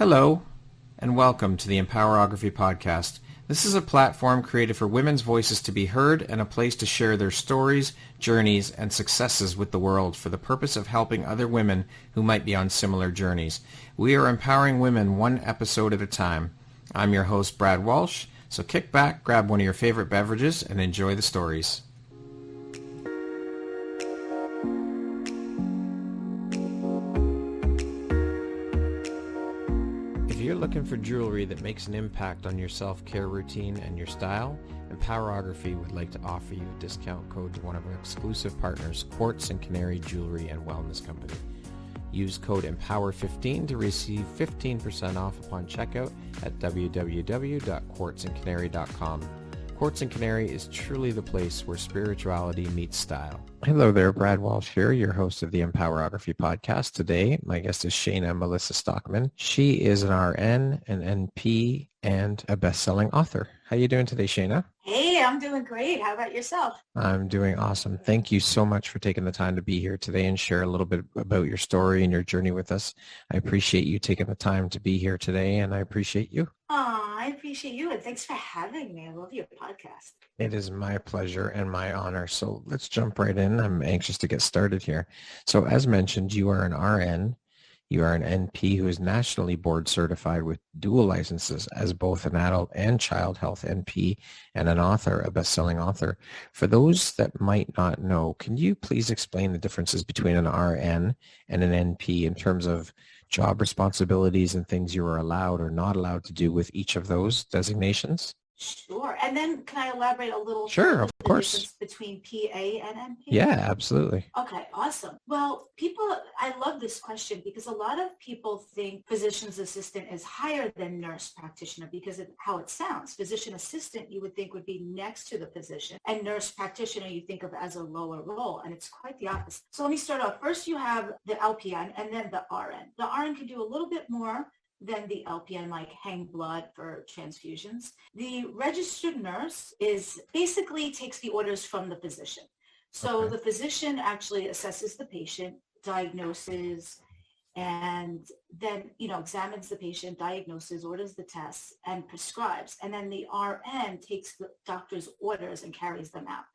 Hello, and welcome to the Empowerography Podcast. This is a platform created for women's voices to be heard and a place to share their stories, journeys, and successes with the world for the purpose of helping other women who might be on similar journeys. We are empowering women one episode at a time. I'm your host, Brad Walsh, so kick back, grab one of your favorite beverages, and enjoy the stories. If you're looking for jewelry that makes an impact on your self-care routine and your style, Empowerography would like to offer you a discount code to one of our exclusive partners, Quartz and Canary Jewelry and Wellness Company. Use code EMPOWER15 to receive 15% off upon checkout at www.quartzandcanary.com. Quartz and Canary is truly the place where spirituality meets style. Hello there, Brad Walsh here, your host of the Empowerography Podcast. Today, my guest is Shayna Melissa Stockman. She is an RN, an NP, and a best-selling author. How are you doing today, Shayna? Hey, I'm doing great. How about yourself? I'm doing awesome. Thank you so much for taking the time to be here today and share a little bit about your story and your journey with us. I appreciate you taking the time to be here today, and I appreciate you. Oh, I appreciate you, and thanks for having me. I love your podcast. It is my pleasure and my honor. So let's jump right in. I'm anxious to get started here. So as mentioned, you are an RN. You are an NP who is nationally board certified with dual licenses as both an adult and child health NP and an author, a best-selling author. For those that might not know, can you please explain the differences between an RN and an NP in terms of job responsibilities and things you are allowed or not allowed to do with each of those designations? Sure. And then can I elaborate a little? Sure, of course. Difference between PA and NP? Yeah, absolutely. Okay, awesome. Well, I love this question because a lot of people think physician's assistant is higher than nurse practitioner because of how it sounds. Physician assistant you would think would be next to the physician, and nurse practitioner you think of as a lower role, and it's quite the opposite. So let me start off. First you have the LPN and then the RN. The RN can do a little bit more than the LPN, like hang blood for transfusions. The registered nurse basically takes the orders from the physician. So The physician actually assesses the patient, diagnoses, and then, examines the patient, diagnoses, orders the tests, and prescribes. And then the RN takes the doctor's orders and carries them out.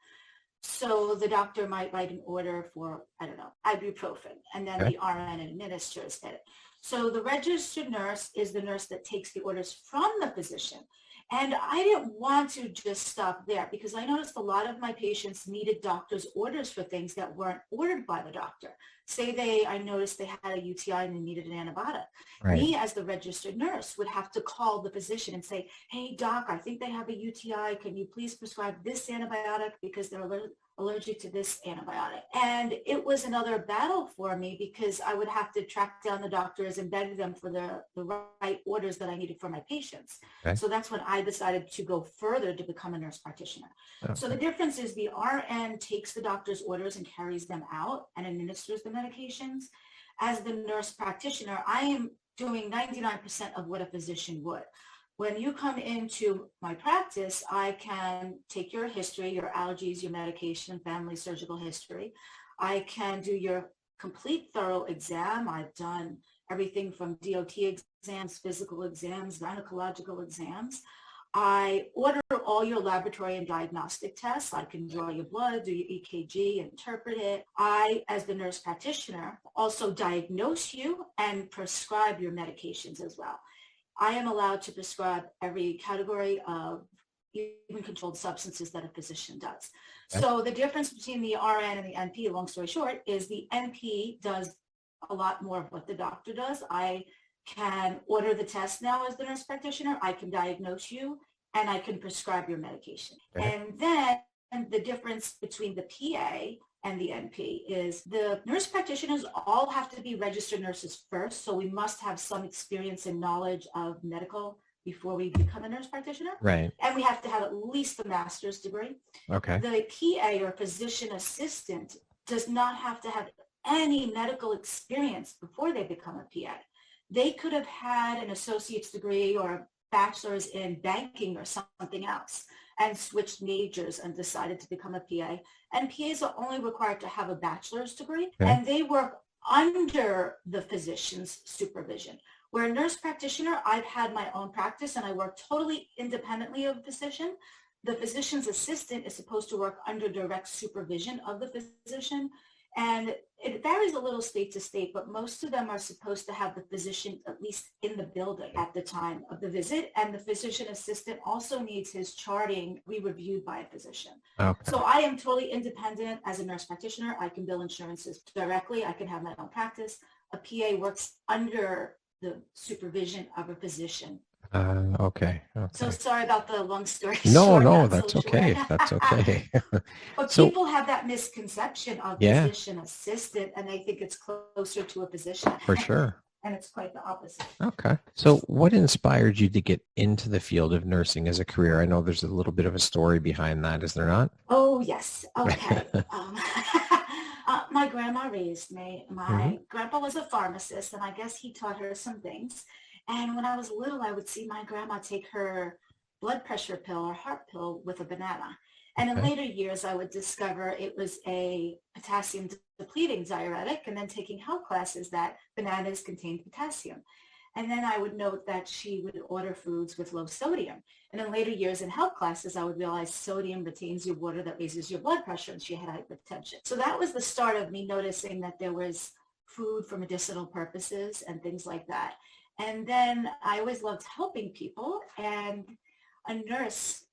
So the doctor might write an order for, ibuprofen, and then the RN administers it. So the registered nurse is the nurse that takes the orders from the physician. And I didn't want to just stop there because I noticed a lot of my patients needed doctor's orders for things that weren't ordered by the doctor. I noticed they had a UTI and they needed an antibiotic. Right. Me as the registered nurse would have to call the physician and say, hey, doc, I think they have a UTI. Can you please prescribe this antibiotic because they're allergic to this antibiotic? And it was another battle for me because I would have to track down the doctors and beg them for the right orders that I needed for my patients. Okay. So that's when I decided to go further to become a nurse practitioner. Okay. So the difference is the RN takes the doctor's orders and carries them out and administers the medications. As the nurse practitioner, I am doing 99% of what a physician would. When you come into my practice, I can take your history, your allergies, your medication, family surgical history. I can do your complete thorough exam. I've done everything from DOT exams, physical exams, gynecological exams. I order all your laboratory and diagnostic tests. I can draw your blood, do your EKG, interpret it. I, as the nurse practitioner, also diagnose you and prescribe your medications as well. I am allowed to prescribe every category of even controlled substances that a physician does. Okay. So the difference between the RN and the NP, long story short, is the NP does a lot more of what the doctor does. I can order the test now as the nurse practitioner. I can diagnose you and I can prescribe your medication. Okay. And then the difference between the PA and the NP is the nurse practitioners all have to be registered nurses first. So we must have some experience and knowledge of medical before we become a nurse practitioner. Right. And we have to have at least a master's degree. Okay. The PA or physician assistant does not have to have any medical experience before they become a PA. They could have had an associate's degree or a bachelor's in banking or something else and switched majors and decided to become a PA. And PAs are only required to have a bachelor's degree, and they work under the physician's supervision. Where a nurse practitioner, I've had my own practice and I work totally independently of a physician. The physician's assistant is supposed to work under direct supervision of the physician. And it varies a little state to state, but most of them are supposed to have the physician at least in the building at the time of the visit. And the physician assistant also needs his charting re-reviewed by a physician. Okay. So I am totally independent as a nurse practitioner. I can bill insurances directly. I can have my own practice. A PA works under the supervision of a physician. Okay. So sorry about the long story No, short. no, that's okay. That's okay. But So, people have that misconception of yeah, physician assistant, and they think it's closer to a physician. for sure. And it's quite the opposite. Okay. So what inspired you to get into the field of nursing as a career? I know there's a little bit of a story behind that, is there not? Oh, yes. Okay. My grandma raised me. My grandpa was a pharmacist, and I guess he taught her some things. And when I was little, I would see my grandma take her blood pressure pill or heart pill with a banana. And in Okay. later years, I would discover it was a potassium depleting diuretic, and then taking health classes that bananas contained potassium. And then I would note that she would order foods with low sodium. And in later years in health classes, I would realize sodium retains your water that raises your blood pressure, and she had hypertension. So that was the start of me noticing that there was food for medicinal purposes and things like that. And then I always loved helping people, and a nurse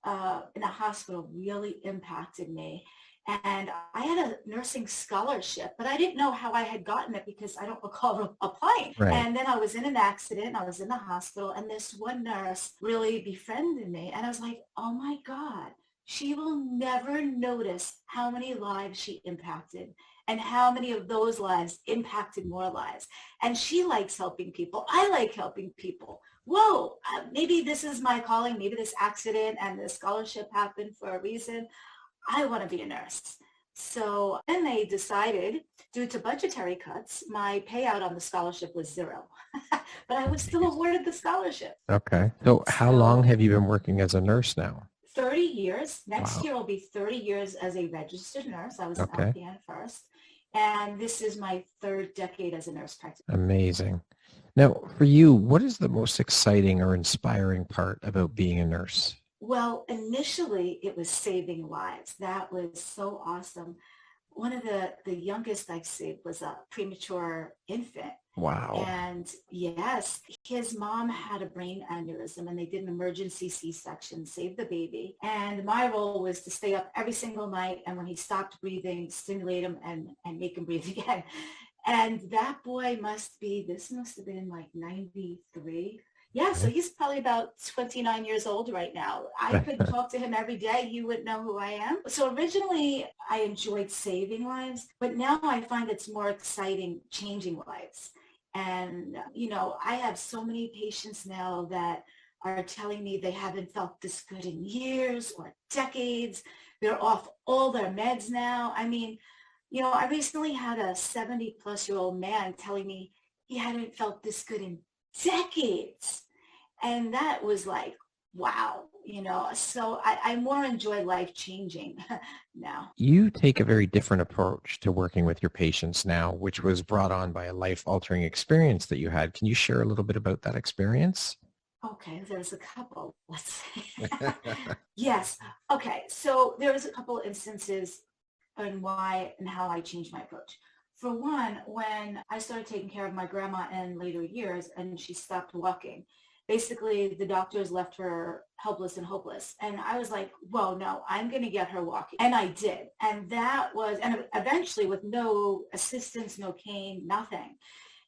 in a hospital really impacted me. And I had a nursing scholarship, but I didn't know how I had gotten it because I don't recall applying. Right. And then I was in an accident. I was in the hospital, and this one nurse really befriended me. And I was like, oh my God, she will never notice how many lives she impacted and how many of those lives impacted more lives. And she likes helping people. I like helping people. Whoa, maybe this is my calling. Maybe this accident and this scholarship happened for a reason. I want to be a nurse. So then they decided, due to budgetary cuts, my payout on the scholarship was zero. But I was still awarded the scholarship. Okay. So how long have you been working as a nurse now? 30 years. Next Wow. year will be 30 years as a registered nurse. I was an Okay. LPN first. And this is my third decade as a nurse practitioner. Amazing. Now, for you, what is the most exciting or inspiring part about being a nurse? Well, initially it was saving lives. That was so awesome. One of the youngest I saved was a premature infant. Wow. And yes, his mom had a brain aneurysm, and they did an emergency C-section, saved the baby. And my role was to stay up every single night, and when he stopped breathing, stimulate him and make him breathe again. And that boy must have been like 93. Yeah, so he's probably about 29 years old right now. I could talk to him every day. You wouldn't know who I am. So originally I enjoyed saving lives, but now I find it's more exciting changing lives. And, I have so many patients now that are telling me they haven't felt this good in years or decades. They're off all their meds now. I mean, I recently had a 70-plus-year-old man telling me he hadn't felt this good in decades. And that was like, wow, so I more enjoy life changing now. You take a very different approach to working with your patients now, which was brought on by a life-altering experience that you had. Can you share a little bit about that experience? Okay, there's a couple. Let's see. Yes. Okay, so there was a couple instances on why and how I changed my approach. For one, when I started taking care of my grandma in later years and she stopped walking, basically the doctors left her helpless and hopeless. And I was like, whoa, no, I'm going to get her walking. And I did. And eventually with no assistance, no cane, nothing.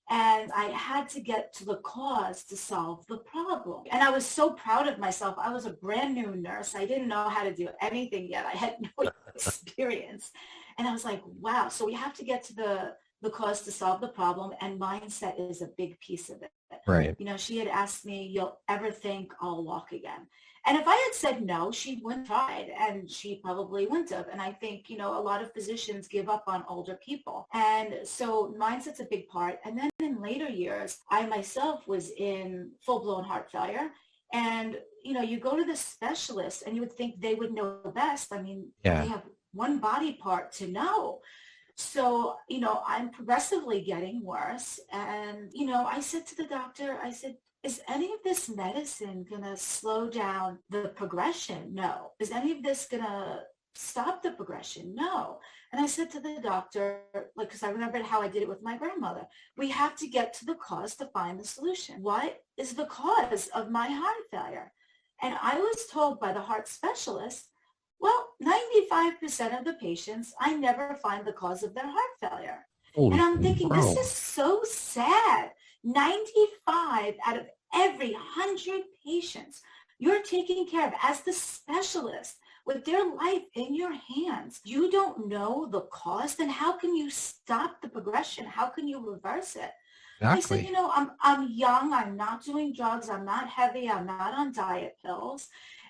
And I had to get to the cause to solve the problem. And I was so proud of myself. I was a brand new nurse. I didn't know how to do anything yet. I had no experience. And I was like, wow. So we have to get to the cause to solve the problem. And mindset is a big piece of it. Right. She had asked me, you'll ever think I'll walk again? And if I had said no, she wouldn't have tried, and she probably wouldn't have. And I think, a lot of physicians give up on older people. And so mindset's a big part. And then in later years, I myself was in full-blown heart failure. And, you go to the specialist and you would think they would know best. I mean, Yeah. they have one body part to know. So, I'm progressively getting worse. And, I said to the doctor, I said, is any of this medicine going to slow down the progression? No. Is any of this going to stop the progression? No. And I said to the doctor, like, because I remembered how I did it with my grandmother, we have to get to the cause to find the solution. What is the cause of my heart failure? And I was told by the heart specialist, well, 95% of the patients, I never find the cause of their heart failure. And Holy I'm thinking, this crow. is so sad. 95 out of every 100 patients you're taking care of as the specialist with their life in your hands. You don't know the cause, then how can you stop the progression? How can you reverse it? I said, Exactly. I'm young, I'm not doing drugs, I'm not heavy, I'm not on diet pills.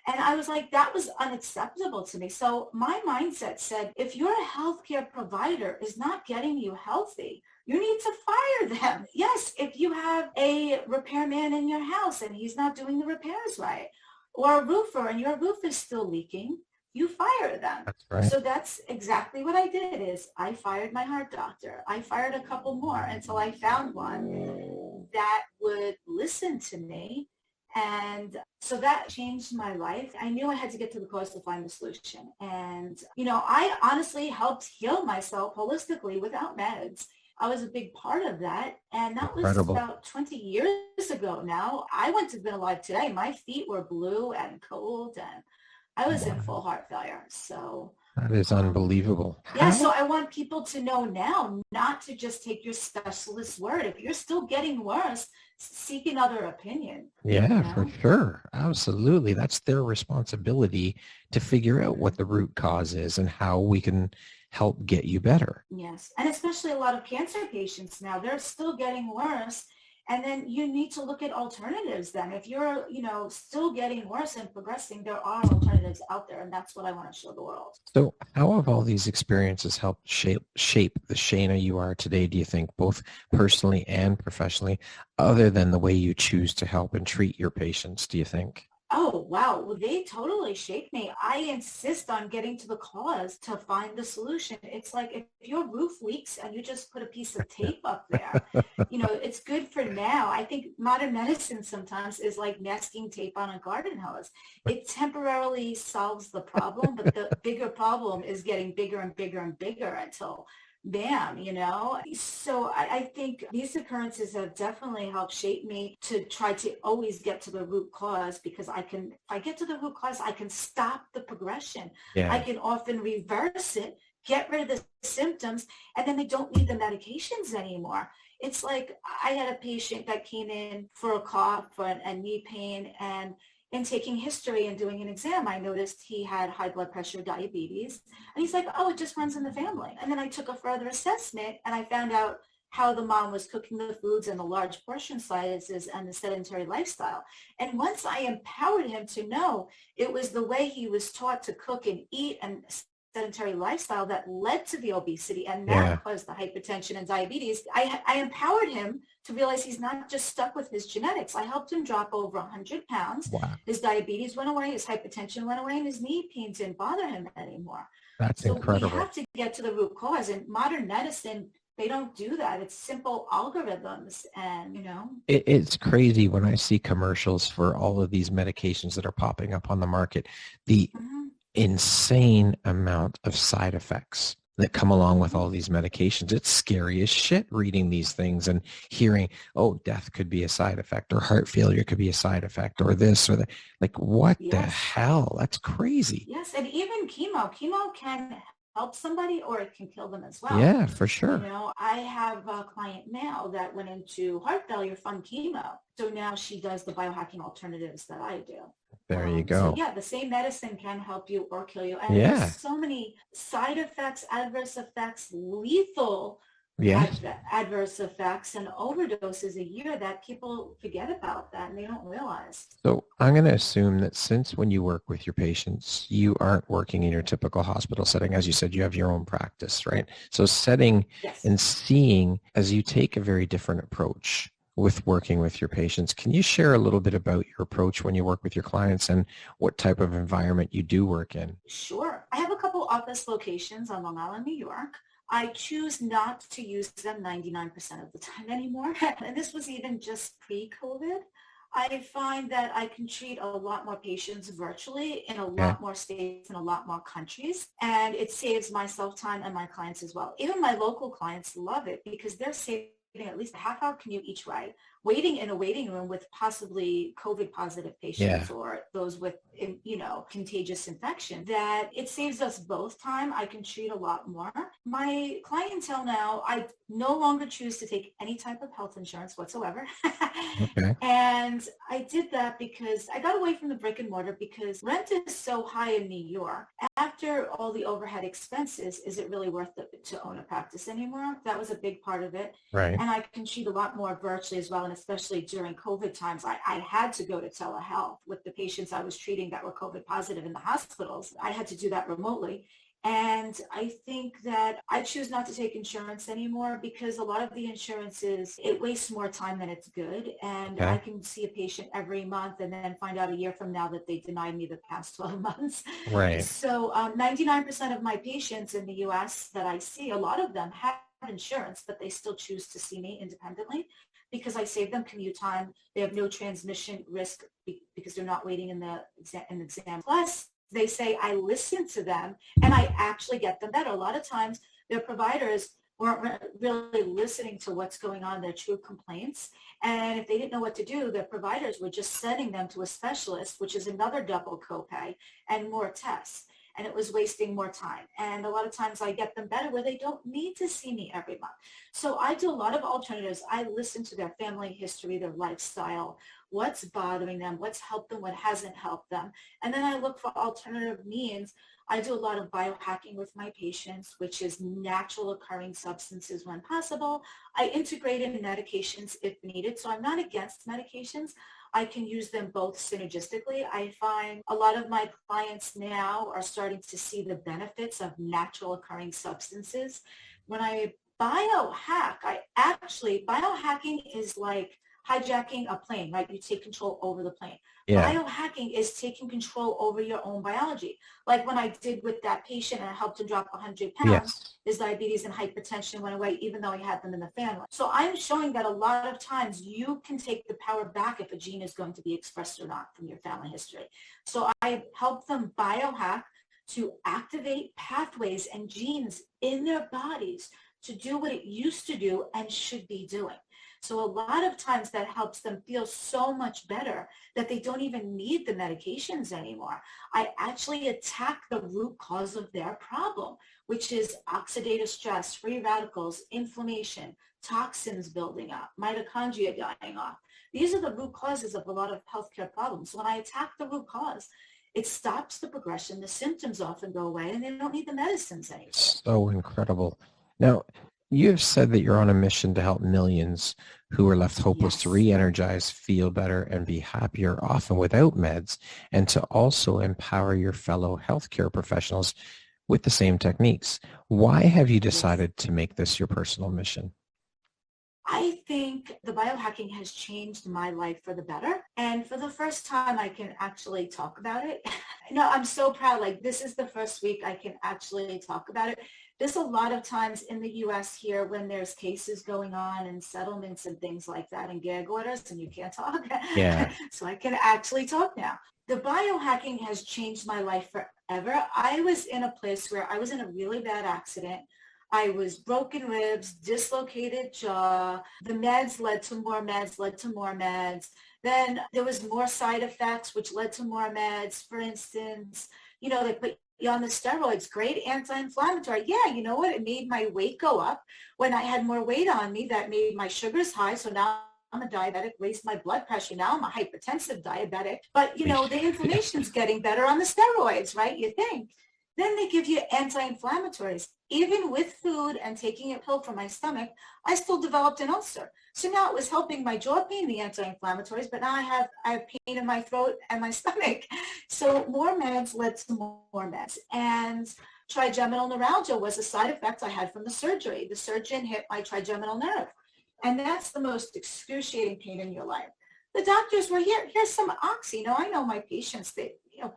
And I was like, that was unacceptable to me. So my mindset said, if your healthcare provider is not getting you healthy, you need to fire them. Yes, if you have a repairman in your house and he's not doing the repairs right, or a roofer and your roof is still leaking, you fire them. That's right. So that's exactly what I did is I fired my heart doctor. I fired a couple more until I found one that would listen to me. And so that changed my life. I knew I had to get to the cause to find the solution. And, I honestly helped heal myself holistically without meds. I was a big part of that. And that was Incredible. about 20 years ago now. I wouldn't have been alive today. My feet were blue and cold and I was in Wow. full heart failure. So, That is um, unbelievable. yeah, so How? I want people to know now not to just take your specialist's word. If you're still getting worse, seek another opinion, you Yeah, for know? sure. Absolutely. That's their responsibility to figure out what Mhm. the root cause is and how we can help get you better. Yes. And especially a lot of cancer patients now, they're still getting worse. And then you need to look at alternatives then. If you're, still getting worse and progressing, there are alternatives out there. And that's what I want to show the world. So how have all these experiences helped shape the Shayna you are today, do you think, both personally and professionally, other than the way you choose to help and treat your patients, do you think? Oh, wow. Well, they totally shaped me. I insist on getting to the cause to find the solution. It's like if your roof leaks and you just put a piece of tape up there, it's good for now. I think modern medicine sometimes is like nesting tape on a garden hose. It temporarily solves the problem, but the bigger problem is getting bigger and bigger and bigger until bam. So I think these occurrences have definitely helped shape me to try to always get to the root cause because if I get to the root cause, I can stop the progression. I Yeah. can often reverse it, get rid of the symptoms, and then they don't need the medications anymore. It's like I had a patient that came in for a cough and knee pain, and in taking history and doing an exam, I noticed he had high blood pressure, diabetes. And he's like, oh, it just runs in the family. And then I took a further assessment and I found out how the mom was cooking the foods and the large portion sizes and the sedentary lifestyle. And once I empowered him to know it was the way he was taught to cook and eat and sedentary lifestyle that led to the obesity and that Yeah. caused the hypertension and diabetes, I empowered him to realize he's not just stuck with his genetics. I helped him drop over 100 pounds. Wow. His diabetes went away, his hypertension went away, and his knee pains didn't bother him anymore. That's So we incredible. have to get to the root cause. And modern medicine, they don't do that. It's simple algorithms and. It's crazy when I see commercials for all of these medications that are popping up on the market, the Mhm, insane amount of side effects that come along with mhm. all these medications. It's scary as shit reading these things and hearing, oh, death could be a side effect or heart failure could be a side effect or this or that. Like, what the Yes. hell? That's crazy. Yes. And even chemo can help somebody or it can kill them as well. Yeah, for sure. I have a client now that went into heart failure from chemo. So now she does the biohacking alternatives that I do. There you So go. yeah, the same medicine can help you or kill you. And there's Yeah. so many side effects, adverse effects, lethal Yes. adverse effects and overdoses a year that people forget about that and they don't realize. So I'm going to assume that since when you work with your patients, you aren't working in your typical hospital setting. As you said, you have your own practice, right? So setting Yes. and seeing as you take a very different approach with working with your patients, can you share a little bit about your approach when you work with your clients and what type of environment you do work in? Sure. I have a couple office locations on Long Island, New York. I choose not to use them 99% of the time anymore. And this was even just pre-COVID. I find that I can treat a lot more patients virtually in a Okay. lot more states and a lot more countries. And it saves myself time and my clients as well. Even my local clients love it because they're saving at least a half-hour commute each way, waiting in a waiting room with possibly COVID positive Yeah. patients or those with, contagious infection, that it saves us both time. I can treat a lot more. My clientele now, I no longer choose to take any type of health insurance whatsoever. Okay. And I did that because I got away from the brick and mortar because rent is so high in New York. After all the overhead expenses, is it really worth it to own a practice anymore? That was a big part of it. Right. And I can treat a lot more virtually as well. And especially during COVID times, I had to go to telehealth with the patients I was treating that were COVID positive in the hospitals. I had to do that remotely. And I think that I choose not to take insurance anymore because a lot of the insurances, it wastes more time than it's good. And I Okay. can see a patient every month and then find out a year from now that they denied me the past 12 months. Right. So 99% of my patients in the US that I see, a lot of them have insurance, but they still choose to see me independently because I save them commute time. They have no transmission risk because they're not waiting in the exam. Plus, they say I listen to them and I actually get them better. A lot of times their providers weren't really listening to what's going on, their true complaints. And if they didn't know what to do, their providers were just sending them to a specialist, which is another double copay and more tests. And it was wasting more time. And a lot of times I get them better where they don't need to see me every month. So I do a lot of alternatives. I listen to their family history, their lifestyle, what's bothering them, what's helped them, what hasn't helped them. And then I look for alternative means. I do a lot of biohacking with my patients, which is natural occurring substances when possible. I integrate in medications if needed. So I'm not against medications. I can use them both synergistically. I find a lot of my clients now are starting to see the benefits of natural occurring substances. When I biohack, biohacking is like hijacking a plane, right? You take control over the plane. Yeah. Biohacking is taking control over your own biology. Like when I did with that patient and I helped him drop 100 pounds, Yes. his diabetes and hypertension went away even though he had them in the family. So I'm showing that a lot of times you can take the power back if a gene is going to be expressed or not from your family history. So I help them biohack to activate pathways and genes in their bodies to do what it used to do and should be doing. So a lot of times that helps them feel so much better that they don't even need the medications anymore. I actually attack the root cause of their problem, which is oxidative stress, free radicals, inflammation, toxins building up, mitochondria dying off. These are the root causes of a lot of healthcare problems. When I attack the root cause, it stops the progression, the symptoms often go away, and they don't need the medicines anymore. So incredible. Now, you have said that you're on a mission to help millions who are left hopeless to Yes. re-energize, feel better, and be happier, often without meds, and to also empower your fellow healthcare professionals with the same techniques. Why have you Yes. decided to make this your personal mission? I think the biohacking has changed my life for the better. And for the first time, I can actually talk about it. No, I'm so proud. Like this is the first week I can actually talk about it. There's a lot of times in the US here when there's cases going on and settlements and things like that and gag orders and you can't talk. Yeah. So I can actually talk now. The biohacking has changed my life forever. I was in a place where I was in a really bad accident. I was broken ribs, dislocated jaw. The meds led to more meds, led to more meds. Then there was more side effects, which led to more meds. For instance, they put you on the steroids, great anti-inflammatory. Yeah, you know what? It made my weight go up. When I had more weight on me, that made my sugars high. So now I'm a diabetic, raised my blood pressure. Now I'm a hypertensive diabetic. But, the Yeah. inflammation's getting better on the steroids, right? You think. Then they give you anti-inflammatories. Even with food and taking a pill for my stomach, I still developed an ulcer. So now it was helping my jaw pain, the anti-inflammatories, but now I have pain in my throat and my stomach. So more meds led to more meds. And trigeminal neuralgia was a side effect I had from the surgery. The surgeon hit my trigeminal nerve. And that's the most excruciating pain in your life. The doctors were here's some oxy. I know my patients,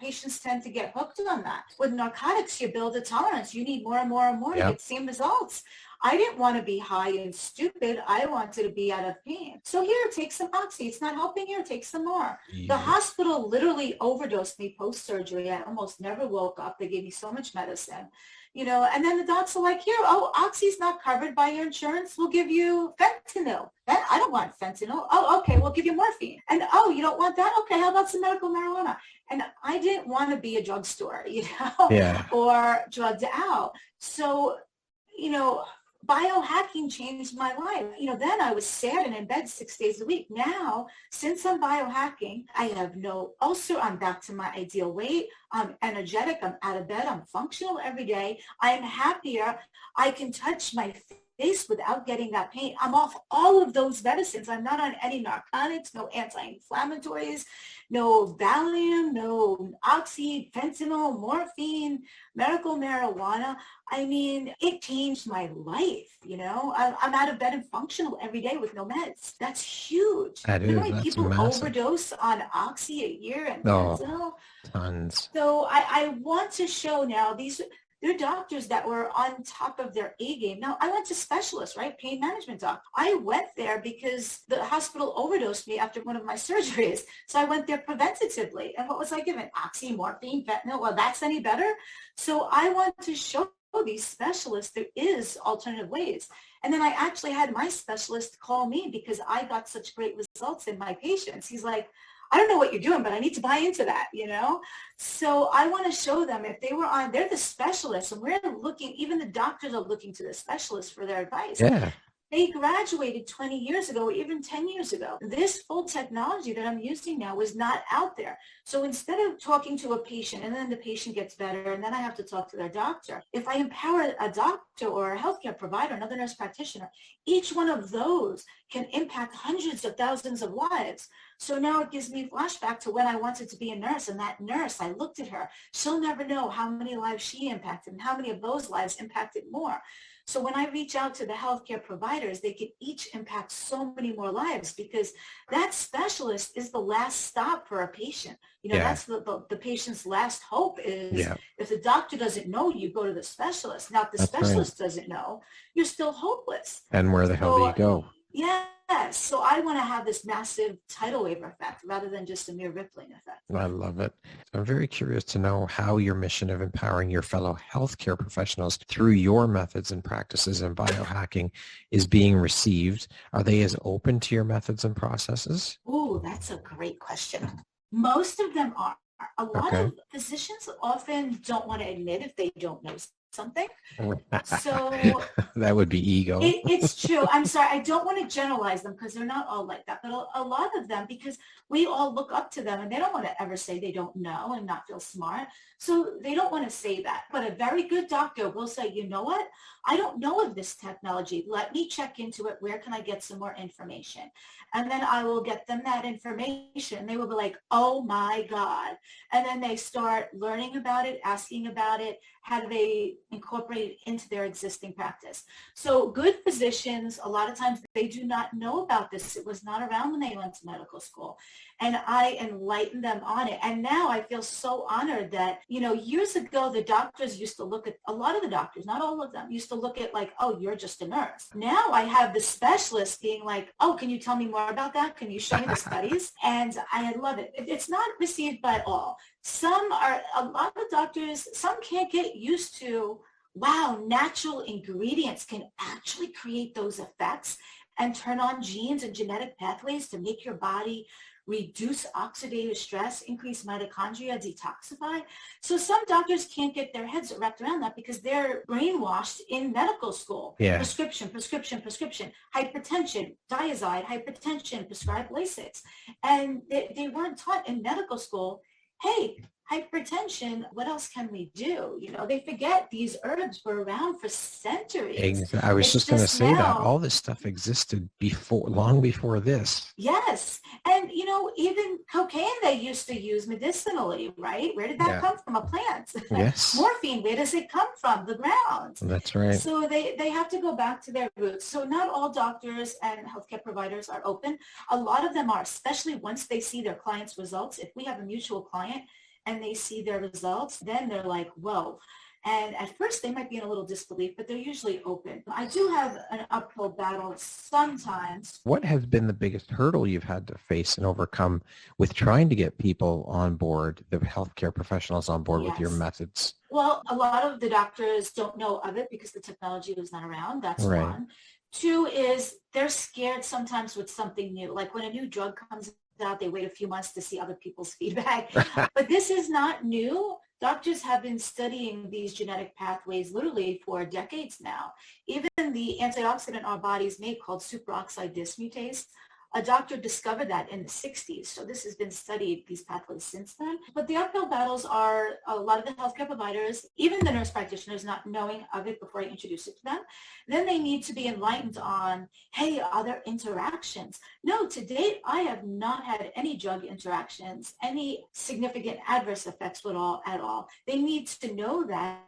patients tend to get hooked on that. With narcotics, you build a tolerance. You need more and more and more to get the same results. I didn't want to be high and stupid. I wanted to be out of pain. So here, take some oxy. It's not helping here. Take some more. The hospital literally overdosed me post-surgery. I almost never woke up. They gave me so much medicine. And then the docs are like, here, oxy's not covered by your insurance. We'll give you fentanyl. I don't want fentanyl. Oh, okay, we'll give you morphine. And, you don't want that? Okay, how about some medical marijuana? And I didn't want to be a drugstore, or drugged out. So, biohacking changed my life. Then I was sad and in bed 6 days a week. Now, since I'm biohacking, I have no ulcer. I'm back to my ideal weight. I'm energetic. I'm out of bed. I'm functional every day. I'm happier. I can touch my face without getting that pain. I'm off all of those medicines. I'm not on any narcotics, no anti-inflammatories, no Valium, no oxy, fentanyl, morphine, medical marijuana. I mean, it changed my life. I'm out of bed and functional every day with no meds. That's huge. That is, you know how many that's people massive. overdose on oxy a year and fentanyl? Tons. So I want to show now they're doctors that were on top of their A game. Now, I went to specialists, right? Pain management doc. I went there because the hospital overdosed me after one of my surgeries. So I went there preventatively. And what was I given? Oxy, morphine, fentanyl. Well, that's any better? So I want to show these specialists there is alternative ways. And then I actually had my specialist call me because I got such great results in my patients. He's like, I don't know what you're doing, but I need to buy into that, So I want to show them if they were they're the specialists, and we're looking, even the doctors are looking to the specialists for their advice. Yeah. They graduated 20 years ago, or even 10 years ago. This full technology that I'm using now was not out there. So instead of talking to a patient and then the patient gets better and then I have to talk to their doctor, if I empower a doctor or a healthcare provider, another nurse practitioner, each one of those can impact hundreds of thousands of lives. So now it gives me a flashback to when I wanted to be a nurse, and that nurse, I looked at her. She'll never know how many lives she impacted and how many of those lives impacted more. So when I reach out to the healthcare providers, they can each impact so many more lives because that specialist is the last stop for a patient. That's the patient's last hope is if the doctor doesn't know, you go to the specialist. Now, if the specialist doesn't know, you're still hopeless. And where the hell do you go? Yes. So I want to have this massive tidal wave effect rather than just a mere rippling effect. I love it. I'm very curious to know how your mission of empowering your fellow healthcare professionals through your methods and practices in biohacking is being received. Are they as open to your methods and processes? Oh, that's a great question. Most of them are. A lot of physicians often don't want to admit if they don't know something. So that would be ego. It's true. I'm sorry. I don't want to generalize them because they're not all like that. But a lot of them, because we all look up to them and they don't want to ever say they don't know and not feel smart. So they don't want to say that. But a very good doctor will say, you know what? I don't know of this technology. Let me check into it. Where can I get some more information? And then I will get them that information. They will be like, oh my God. And then they start learning about it, asking about it. How do they incorporate it into their existing practice? So good physicians, a lot of times they do not know about this. It was not around when they went to medical school. And I enlightened them on it. And now I feel so honored that, years ago, the doctors used to look at, a lot of the doctors, not all of them, used to look at like, oh, you're just a nurse. Now I have the specialists being like, oh, can you tell me more about that? Can you show me the studies? And I love it. It's not received by all. A lot of doctors, some can't get used to, wow, natural ingredients can actually create those effects and turn on genes and genetic pathways to make your body reduce oxidative stress, increase mitochondria, detoxify. So some doctors can't get their heads wrapped around that because they're brainwashed in medical school. Yeah. Prescription, hypertension, diazide, hypertension, prescribed Lasix. And they weren't taught in medical school, hey, hypertension, what else can we do? They forget these herbs were around for centuries. I was just going to say that all this stuff existed long before this. Yes. And, even cocaine they used to use medicinally, right? Where did that come from? A plant. Yes. Morphine, where does it come from? The ground. That's right. So they have to go back to their roots. So not all doctors and healthcare providers are open. A lot of them are, especially once they see their clients' results. If we have a mutual client and they see their results, then they're like, whoa. And at first they might be in a little disbelief, but they're usually open. I do have an uphill battle sometimes. What has been the biggest hurdle you've had to face and overcome with trying to get people on board, the healthcare professionals on board with your Yes. methods? Well, a lot of the doctors don't know of it because the technology was not around. That's Right. one. Two is they're scared sometimes with something new. Like when a new drug comes out, they wait a few months to see other people's feedback. But this is not new. Doctors have been studying these genetic pathways literally for decades now. Even the antioxidant our bodies make called superoxide dismutase, a doctor discovered that in the 60s. So this has been studied, these pathways, since then. But the uphill battles are a lot of the healthcare providers, even the nurse practitioners, not knowing of it before I introduce it to them. Then they need to be enlightened on, hey, are there interactions? No, to date, I have not had any drug interactions, any significant adverse effects at all. They need to know that.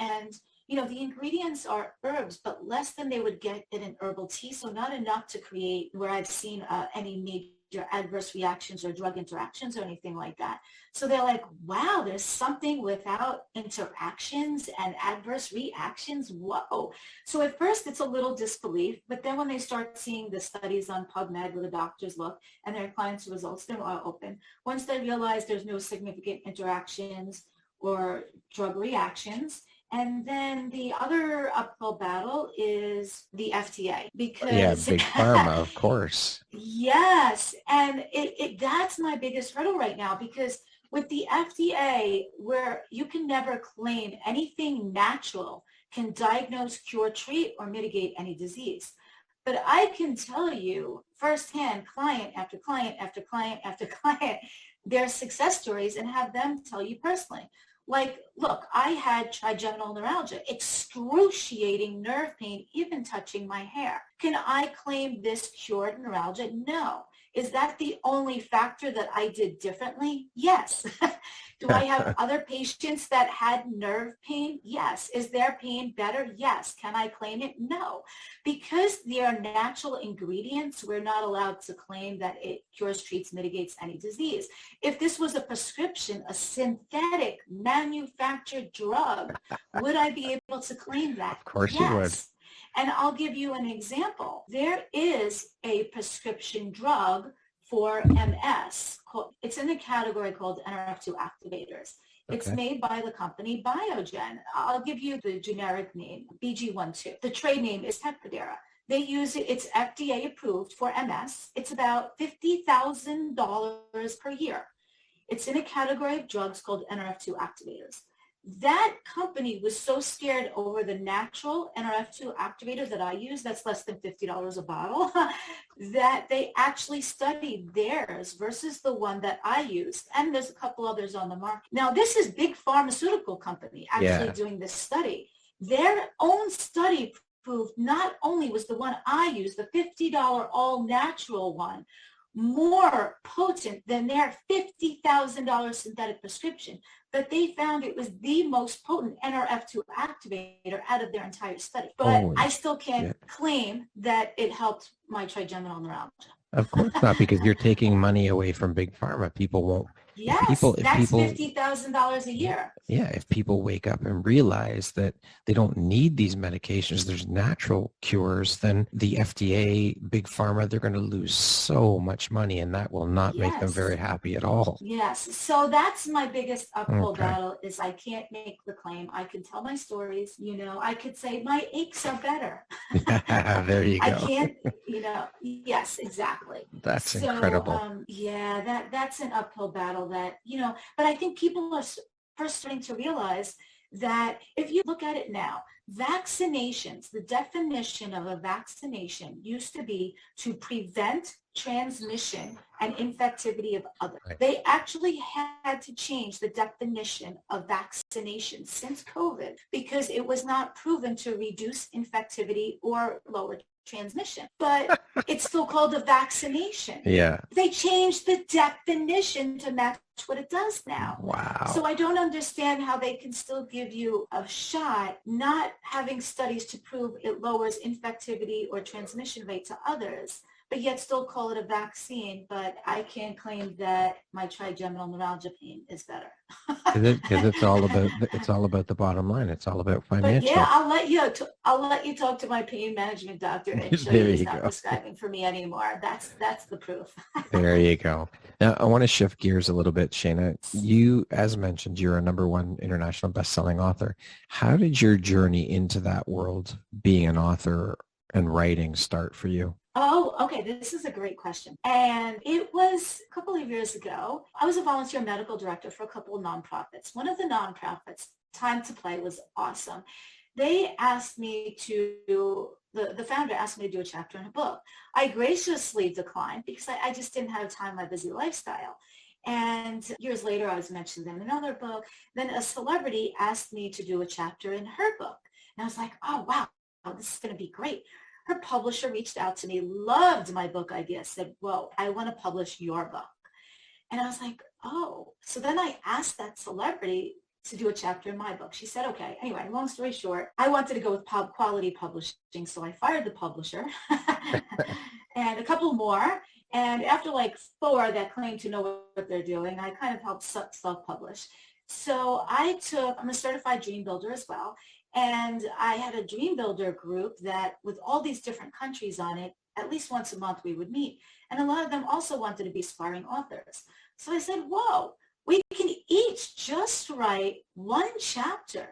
And the ingredients are herbs, but less than they would get in an herbal tea. So not enough to create where I've seen any major adverse reactions or drug interactions or anything like that. So they're like, wow, there's something without interactions and adverse reactions. Whoa. So at first it's a little disbelief, but then when they start seeing the studies on PubMed where the doctors look and their clients' results, they're all open. Once they realize there's no significant interactions or drug reactions. And then the other uphill battle is the FDA because Big pharma, of course. Yes, and that's my biggest hurdle right now because with the FDA, where you can never claim anything natural can diagnose, cure, treat, or mitigate any disease. But I can tell you firsthand, client after client after client after client, their success stories and have them tell you personally. Like, look, I had trigeminal neuralgia, excruciating nerve pain, even touching my hair. Can I claim this cured neuralgia? No. Is that the only factor that I did differently? Yes. Do I have other patients that had nerve pain? Yes. Is their pain better? Yes. Can I claim it? No. Because they are natural ingredients, we're not allowed to claim that it cures, treats, mitigates any disease. If this was a prescription, a synthetic manufactured drug, would I be able to claim that? Of course yes. You would. And I'll give you an example. There is a prescription drug for MS. It's in the category called NRF2 activators. Okay. It's made by the company Biogen. I'll give you the generic name, BG-12. The trade name is Tecfidera. They use it. It's FDA approved for MS. It's about $50,000 per year. It's in a category of drugs called NRF2 activators. That company was so scared over the natural NRF2 activator that I use, that's less than $50 a bottle, that they actually studied theirs versus the one that I used. And there's a couple others on the market. Now, this is big pharmaceutical company actually doing this study. Their own study proved not only was the one I used, the $50 all-natural one, more potent than their $50,000 synthetic prescription, but they found it was the most potent NRF2 activator out of their entire study. But I still can't claim that it helped my trigeminal neuralgia. Of course not, because you're taking money away from big pharma. People won't. Yes, that's $50,000 a year. Yeah, if people wake up and realize that they don't need these medications, there's natural cures, then the FDA, big pharma, they're going to lose so much money, and that will not make them very happy at all. Yes, so that's my biggest uphill battle is I can't make the claim. I can tell my stories, I could say my aches are better. There you go. I can't, yes, exactly. That's incredible. That's an uphill battle that, but I think people are first starting to realize that if you look at it now, vaccinations, the definition of a vaccination used to be to prevent transmission and infectivity of others. Right. They actually had to change the definition of vaccination since COVID because it was not proven to reduce infectivity or lower transmission, but it's still called a vaccination. Yeah. They changed the definition to match what it does now. Wow. So I don't understand how they can still give you a shot, not having studies to prove it lowers infectivity or transmission rate to others, but yet still call it a vaccine, but I can't claim that my trigeminal neuralgia pain is better. Because it's all about the bottom line. It's all about But yeah, financial. I'll let you talk to my pain management doctor and show you There he's you not go. prescribing for me anymore. That's the proof. There you go. Now, I want to shift gears a little bit, Shayna. You, as mentioned, you're a #1 international best-selling author. How did your journey into that world, being an author and writing, start for you? Oh, okay. This is a great question. And it was a couple of years ago. I was a volunteer medical director for a couple of nonprofits. One of the nonprofits, Time to Play, was awesome. They asked me the founder asked me to do a chapter in a book. I graciously declined because I just didn't have time, my busy lifestyle. And years later, I was mentioned in another book. Then a celebrity asked me to do a chapter in her book. And I was like, oh, wow, this is going to be great. Her publisher reached out to me, loved my book idea, said, well, I want to publish your book. And I was like, oh. So then I asked that celebrity to do a chapter in my book. She said, okay. Anyway, long story short, I wanted to go with quality publishing. So I fired the publisher and a couple more. And after like 4 that claim to know what they're doing, I kind of helped self-publish. So I'm a certified dream builder as well. And I had a dream builder group that with all these different countries on it, at least once a month we would meet. And a lot of them also wanted to be aspiring authors. So I said, whoa, we can each just write one chapter.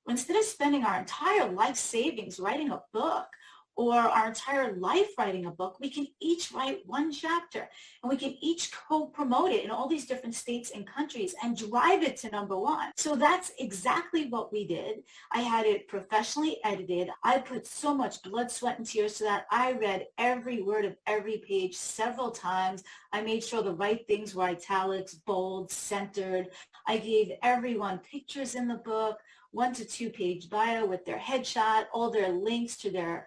Instead of spending our entire life savings writing a book or our entire life writing a book, we can each write one chapter and we can each co-promote it in all these different states and countries and drive it to #1. So that's exactly what we did. I had it professionally edited. I put so much blood, sweat, and tears to that. I read every word of every page several times. I made sure the right things were italics, bold, centered. I gave everyone pictures in the book, 1 to 2 page bio with their headshot, all their links to their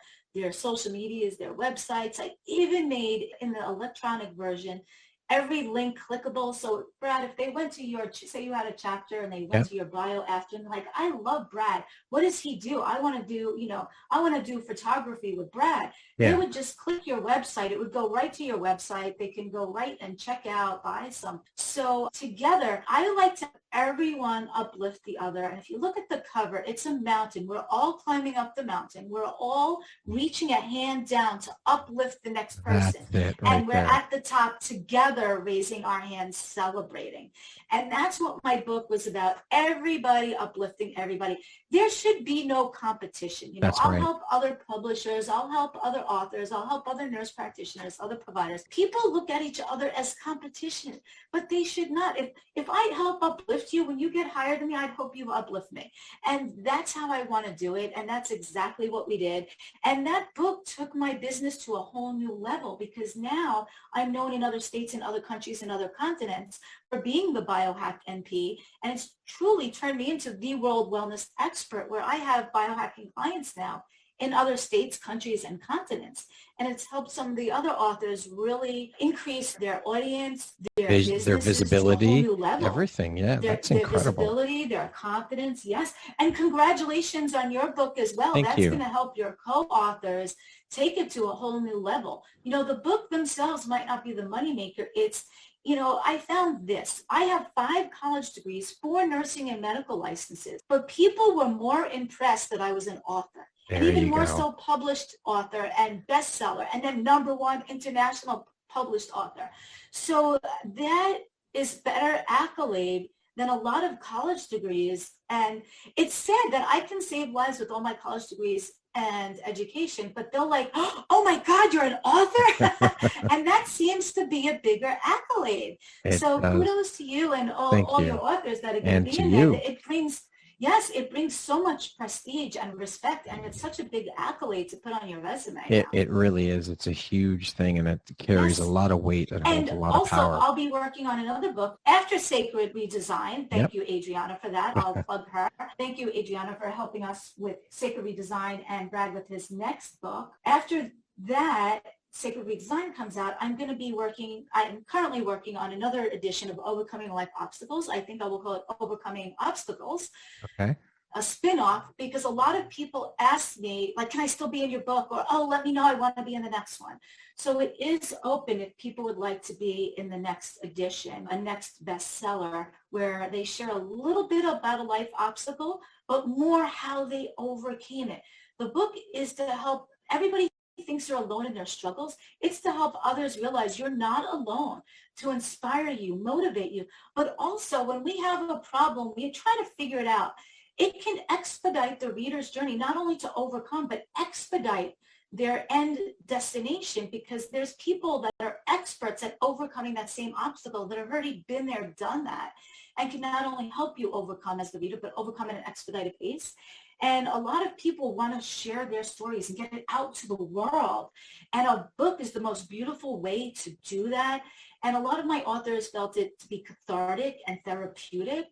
social medias, their websites. I even made in the electronic version every link clickable. So Brad, if they went to say you had a chapter and they went Yeah. to your bio after and like, I love Brad. What does he do? I want to do photography with Brad. They Yeah. would just click your website. It would go right to your website. They can go right and check out, buy some. So together, I like to everyone uplift the other. And if you look at the cover, it's a mountain. We're all climbing up the mountain. We're all reaching a hand down to uplift the next person. That's it right And we're there. at the top together, raising our hands, celebrating. And that's what my book was about. Everybody uplifting everybody. There should be no competition. That's I'll right. help other publishers. I'll help other authors. I'll help other nurse practitioners, other providers. People look at each other as competition, but they should not. If I help uplift you, when you get higher than me, I'd hope you uplift me. And that's how I want to do it. And that's exactly what we did. And that book took my business to a whole new level because now I'm known in other states and other countries and other continents for being the biohack NP. And it's truly turned me into the world wellness expert where I have biohacking clients now in other states, countries, and continents. And it's helped some of the other authors really increase their audience, their Their businesses to a whole visibility, new level. everything. Yeah, that's Their incredible. visibility, their confidence, yes. And congratulations on your book as well. Thank That's you. going to help your co-authors take it to a whole new level. The book themselves might not be the moneymaker. It's I found this. I have 5 college degrees, 4 nursing and medical licenses, but people were more impressed that I was an author. And There even you more go. so published author and bestseller, and then #1 international published author. So that is better accolade than a lot of college degrees. And it's said that I can save lives with all my college degrees and education, but they'll like, oh my God, you're an author? And that seems to be a bigger accolade. It So does. kudos to you and Thank all you. your authors that are going to And be to in there. you. It brings so much prestige and respect, and it's such a big accolade to put on your resume now. It really is. It's a huge thing, and it carries a Yes. lot of weight and holds And a lot of also, power. I'll be working on another book after Sacred Redesign. Thank Yep. you, Adriana, for that. I'll plug her. Thank you, Adriana, for helping us with Sacred Redesign and Brad with his next book. After that, Sacred Redesign comes out, I'm currently working on another edition of Overcoming Life Obstacles. I think I will call it Overcoming Obstacles. Okay. a spin-off because a lot of people ask me, like, can I still be in your book? Or, oh, let me know, I want to be in the next one. So it is open if people would like to be in the next edition, a next bestseller, where they share a little bit about a life obstacle, but more how they overcame it. The book is to help everybody thinks they're alone in their struggles. It's to help others realize you're not alone, to inspire you, motivate you. But also when we have a problem, we try to figure it out. It can expedite the reader's journey, not only to overcome, but expedite their end destination, because there's people that are experts at overcoming that same obstacle that have already been there, done that, and can not only help you overcome as the reader, but overcome at an expedited pace. And a lot of people want to share their stories and get it out to the world. And a book is the most beautiful way to do that. And a lot of my authors felt it to be cathartic and therapeutic.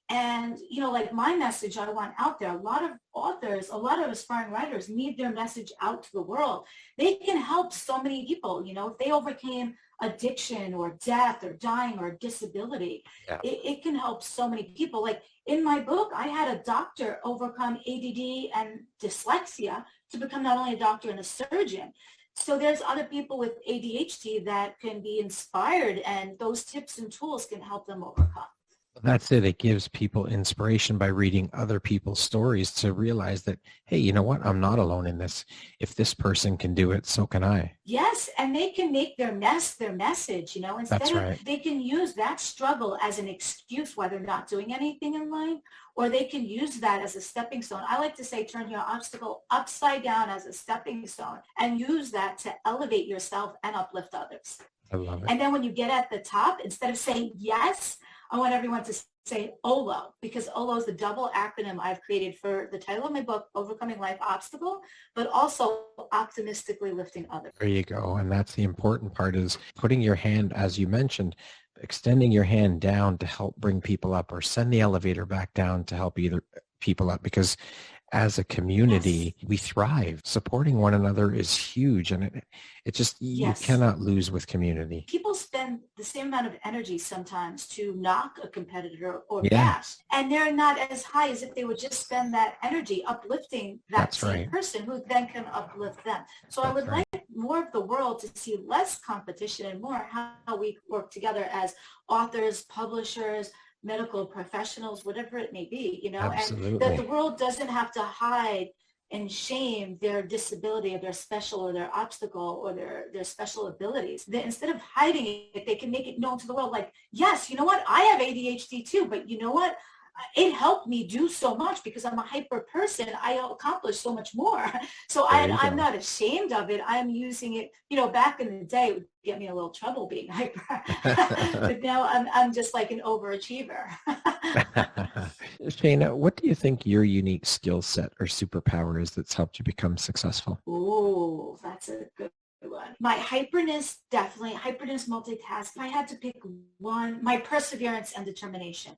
And, you know, like my message I want out there, a lot of authors, a lot of aspiring writers need their message out to the world. They can help so many people, you know, if they overcame addiction or death or dying or disability, it can help so many people. Like in my book, I had a doctor overcome ADD and dyslexia to become not only a doctor and a surgeon. So there's other people with ADHD that can be inspired, and those tips and tools can help them overcome. That's it. It gives people inspiration by reading other people's stories to realize that, hey, you know what? I'm not alone in this. If this person can do it, so can I. Yes, and they can make their message, you know, instead of, they can use that struggle as an excuse why they're not doing anything in life, or they can use that as a stepping stone. I like to say, turn your obstacle upside down as a stepping stone and use that to elevate yourself and uplift others. I love it. And then when you get at the top, instead of saying yes, I want everyone to say OLO, because OLO is the double acronym I've created for the title of my book, Overcoming Life Obstacle, but also optimistically lifting others. There you go. And that's the important part, is putting your hand, as you mentioned, extending your hand down to help bring people up, or send the elevator back down to help either people up, because as a community, we thrive. Supporting one another is huge, and it just, you cannot lose with community. People spend the same amount of energy sometimes to knock a competitor or bash, and they're not as high as if they would just spend that energy uplifting that same person, who then can uplift them. So I would like more of the world to see less competition and more how we work together as authors, publishers, medical professionals, whatever it may be, you know. Absolutely. And that the world doesn't have to hide and shame their disability or their special or their obstacle or their special abilities. That instead of hiding it, they can make it known to the world, like, yes, you know what, I have ADHD too, but you know what, it helped me do so much because I'm a hyper person. I accomplished so much more. So I'm not ashamed of it. I'm using it, you know, back in the day, it would get me in a little trouble being hyper. But now I'm just like an overachiever. Shana, what do you think your unique skill set or superpower is that's helped you become successful? Oh, that's a good one. My hyperness, definitely. Hyperness, multitask. If I had to pick one, my perseverance and determination.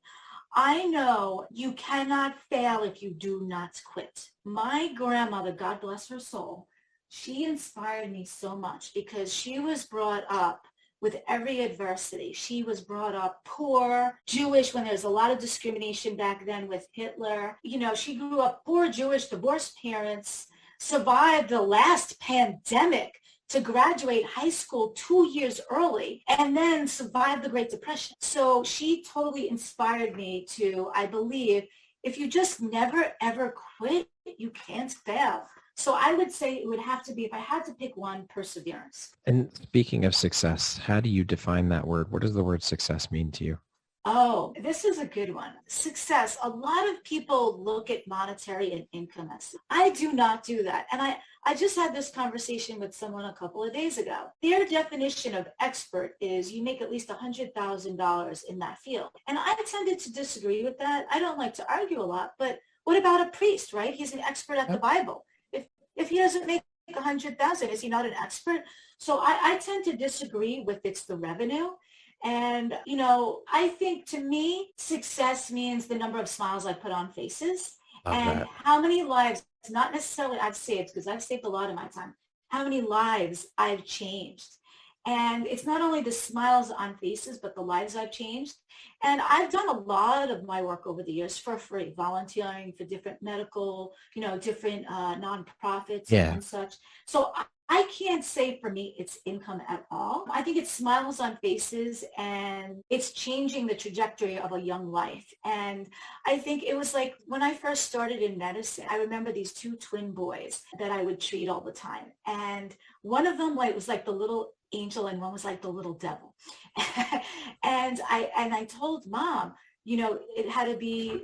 I know you cannot fail if you do not quit. My grandmother, God bless her soul, she inspired me so much because she was brought up with every adversity. She was brought up poor, Jewish, when there's a lot of discrimination back then with Hitler. You know, she grew up poor, Jewish, divorced parents, survived the last pandemic to graduate high school 2 years early, and then survive the Great Depression. So she totally inspired me to, I believe, if you just never, ever quit, you can't fail. So I would say it would have to be, if I had to pick one, perseverance. And speaking of success, how do you define that word? What does the word success mean to you? Oh, this is a good one. Success. A lot of people look at monetary and income as, I do not do that. And I just had this conversation with someone a couple of days ago. Their definition of expert is you make at least $100,000 in that field. And I tended to disagree with that. I don't like to argue a lot, but what about a priest, right? He's an expert at the Bible. If he doesn't make 100,000, is he not an expert? So I tend to disagree with it's the revenue. And, you know, I think to me, success means the number of smiles I put on faces and how many lives, not necessarily I've saved, because I've saved a lot of my time, how many lives I've changed. And it's not only the smiles on faces, but the lives I've changed. And I've done a lot of my work over the years for free, volunteering for different medical, different nonprofits Yeah. and such. So I can't say for me it's income at all. I think it's smiles on faces, and it's changing the trajectory of a young life. And I think it was like when I first started in medicine, I remember these two twin boys that I would treat all the time. And one of them was like the little angel, and one was like the little devil. And I told mom, it had to be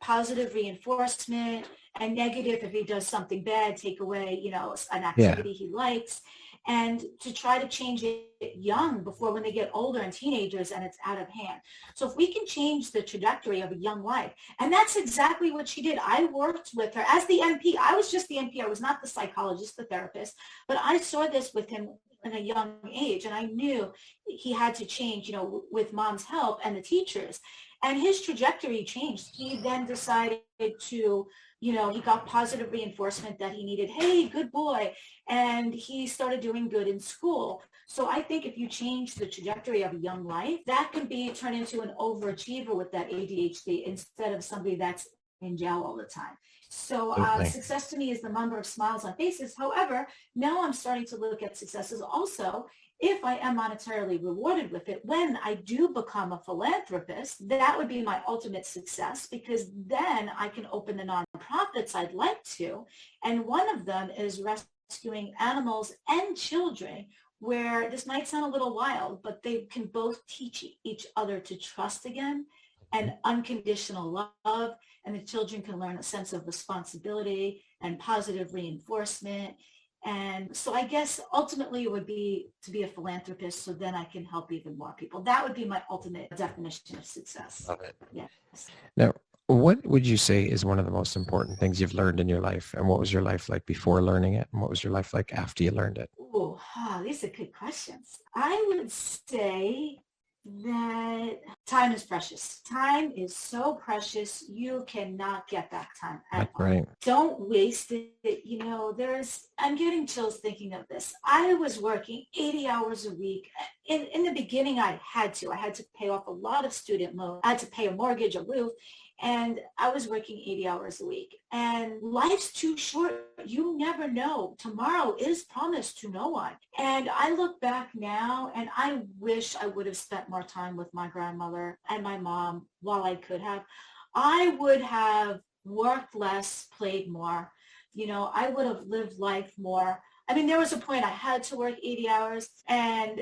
positive reinforcement, and negative if he does something bad, take away, an Yeah. activity he likes, and to try to change it young before when they get older and teenagers and it's out of hand. So if we can change the trajectory of a young life, and that's exactly what she did. I worked with her as the NP. I was just the NP. I was not the psychologist, the therapist, but I saw this with him in a young age, and I knew he had to change, with mom's help and the teachers. And his trajectory changed. He then decided to, he got positive reinforcement that he needed. Hey, good boy. And he started doing good in school. So I think if you change the trajectory of a young life, that can be turned into an overachiever with that ADHD instead of somebody that's in jail all the time. So success to me is the number of smiles on faces. However, now I'm starting to look at success as also if I am monetarily rewarded with it. When I do become a philanthropist, that would be my ultimate success, because then I can open the nonprofits I'd like to. And one of them is rescuing animals and children, where this might sound a little wild, but they can both teach each other to trust again and unconditional love. And the children can learn a sense of responsibility and positive reinforcement. And so I guess ultimately it would be to be a philanthropist, so then I can help even more people. That would be my ultimate definition of success. Love it. Yes. Now, what would you say is one of the most important things you've learned in your life? And what was your life like before learning it? And what was your life like after you learned it? Oh, these are good questions. I would say that time is precious. Time is so precious. You cannot get back time at all. Right. Don't waste it. I'm getting chills thinking of this. I was working 80 hours a week. In the beginning, I had to pay off a lot of student loans. I had to pay a mortgage, a roof. And I was working 80 hours a week. And life's too short. You never know. Tomorrow is promised to no one. And I look back now, and I wish I would have spent more time with my grandmother and my mom while I could have. I would have worked less, played more. I would have lived life more. I mean, there was a point I had to work 80 hours, and,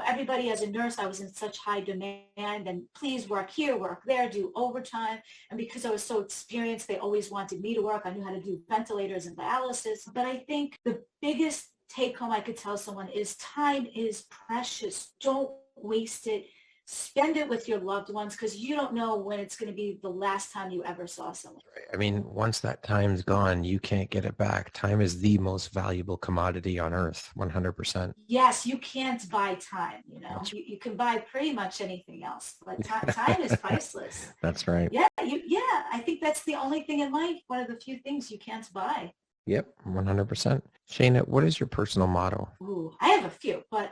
everybody as a nurse, I was in such high demand, and please work here, work there, do overtime. And because I was so experienced, they always wanted me to work. I knew how to do ventilators and dialysis. But I think the biggest take home I could tell someone is time is precious. Don't waste it. Spend it with your loved ones, because you don't know when it's going to be the last time you ever saw someone. I mean, once that time's gone, you can't get it back. Time is the most valuable commodity on earth, 100%. Yes, you can't buy time. You can buy pretty much anything else, but time is priceless. That's right. Yeah, I think that's the only thing in life, one of the few things you can't buy. Yep, 100%. Shana, what is your personal motto? Ooh, I have a few, but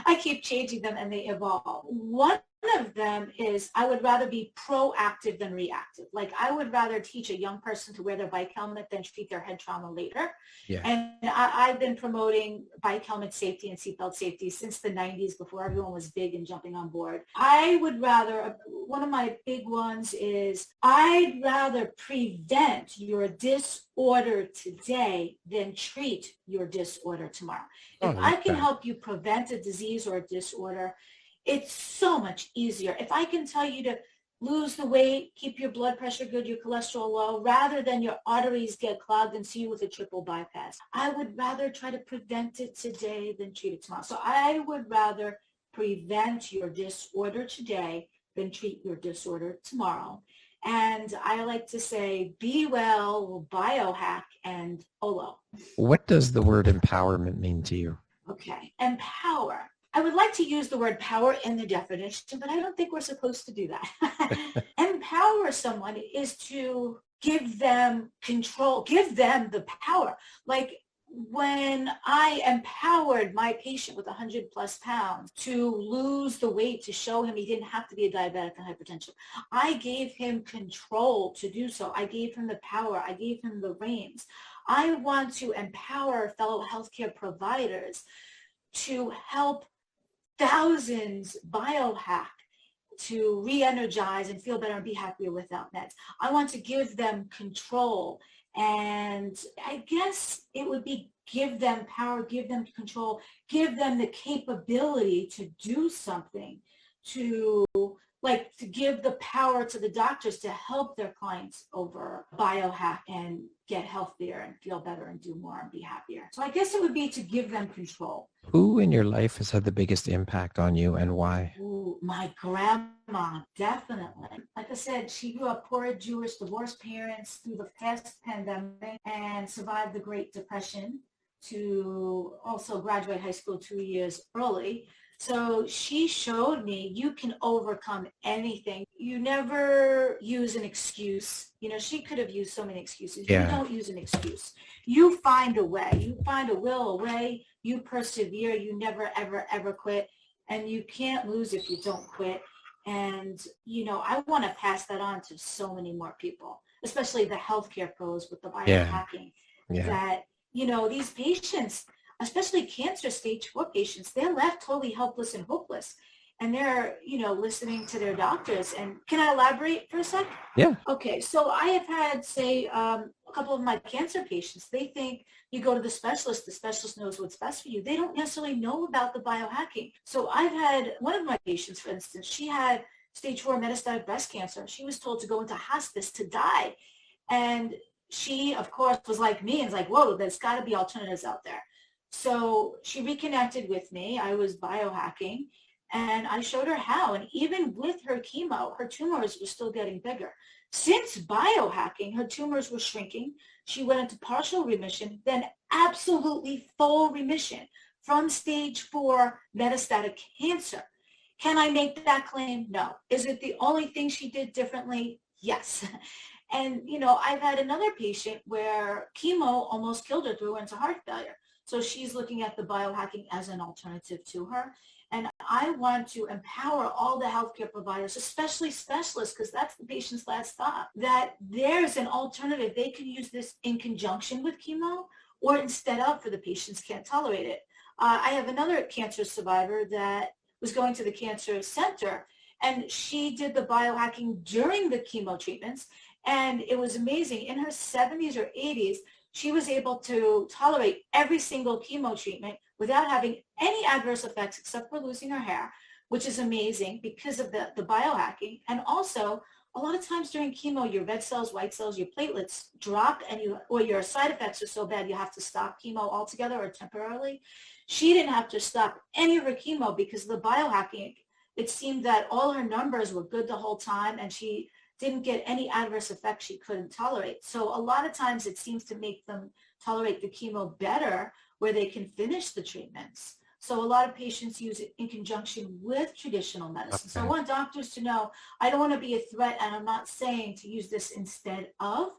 I keep changing them and they evolve. One of them is I would rather be proactive than reactive. Like I would rather teach a young person to wear their bike helmet than treat their head trauma later. Yeah. And I've been promoting bike helmet safety and seatbelt safety since the 90s, before everyone was big and jumping on board. I would rather, one of my big ones is I'd rather prevent your disorder today than treat your disorder tomorrow. If I can help you prevent a disease or a disorder, it's so much easier. If I can tell you to lose the weight, keep your blood pressure good, your cholesterol low, rather than your arteries get clogged and see you with a triple bypass, I would rather try to prevent it today than treat it tomorrow. So I would rather prevent your disorder today than treat your disorder tomorrow. And I like to say, be well, biohack, and OLO. What does the word empowerment mean to you? Okay, empower. I would like to use the word power in the definition, but I don't think we're supposed to do that. Empower someone is to give them control, give them the power. Like when I empowered my patient with 100 plus pounds to lose the weight to show him he didn't have to be a diabetic and hypertension, I gave him control to do so. I gave him the power. I gave him the reins. I want to empower fellow healthcare providers to help thousands biohack, to re-energize and feel better and be happier without meds. I want to give them control. And I guess it would be give them power, give them control, give them the capability to do something, to give the power to the doctors to help their clients over biohack and get healthier and feel better and do more and be happier. So I guess it would be to give them control. Who in your life has had the biggest impact on you and why? Ooh, my grandma, definitely. Like I said, she grew up poor Jewish, divorced parents through the past pandemic and survived the Great Depression to also graduate high school 2 years early. So she showed me you can overcome anything. You never use an excuse. You know, she could have used so many excuses. Yeah. You don't use an excuse. You find a way. You find a will, a way. You persevere. You never, ever, ever quit. And you can't lose if you don't quit. And, you know, I want to pass that on to so many more people, especially the healthcare pros with the biohacking. Yeah. That, you know, these patients, especially cancer stage 4 patients, they're left totally helpless and hopeless. And they're, you know, listening to their doctors. And can I elaborate for a sec? Yeah. Okay. So I have had, say, a couple of my cancer patients, they think you go to the specialist knows what's best for you. They don't necessarily know about the biohacking. So I've had one of my patients, for instance, she had stage 4 metastatic breast cancer. She was told to go into hospice to die. And she, of course, was like me and was like, whoa, there's got to be alternatives out there. So she reconnected with me. I was biohacking and I showed her how. And even with her chemo, her tumors were still getting bigger. Since biohacking, her tumors were shrinking. She went into partial remission, then absolutely full remission from stage 4 metastatic cancer. Can I make that claim? No. Is it the only thing she did differently? Yes. And, you know, I've had another patient where chemo almost killed her, threw her into heart failure. So she's looking at the biohacking as an alternative to her. And I want to empower all the healthcare providers, especially specialists, because that's the patient's last stop, that there's an alternative. They can use this in conjunction with chemo or instead of for the patients can't tolerate it. I have another cancer survivor that was going to the cancer center, and she did the biohacking during the chemo treatments, and it was amazing. In her 70s or 80s, she was able to tolerate every single chemo treatment without having any adverse effects except for losing her hair, which is amazing because of the biohacking. And also, a lot of times during chemo, your red cells, white cells, your platelets drop and your side effects are so bad you have to stop chemo altogether or temporarily. She didn't have to stop any of her chemo because of the biohacking. It seemed that all her numbers were good the whole time and she didn't get any adverse effects she couldn't tolerate. So a lot of times it seems to make them tolerate the chemo better where they can finish the treatments. So a lot of patients use it in conjunction with traditional medicine. So I want doctors to know, I don't want to be a threat, and I'm not saying to use this instead of,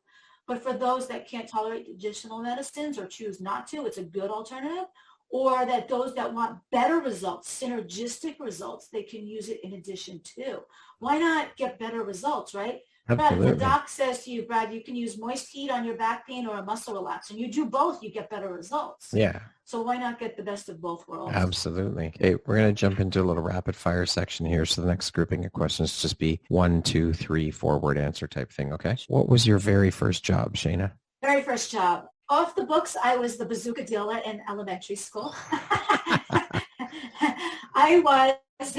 but for those that can't tolerate traditional medicines or choose not to, it's a good alternative. Or that those that want better results, synergistic results, they can use it in addition to. Why not get better results, right? Absolutely. Brad, the doc says to you, Brad, you can use moist heat on your back pain or a muscle relax, and you do both, you get better results. Yeah. So why not get the best of both worlds? Absolutely. Okay, we're going to jump into a little rapid fire section here. So the next grouping of questions just be 1, 2, 3, 4-word answer type thing, okay? What was your very first job, Shayna? Very first job. Off the books, I was the bazooka dealer in elementary school. I was,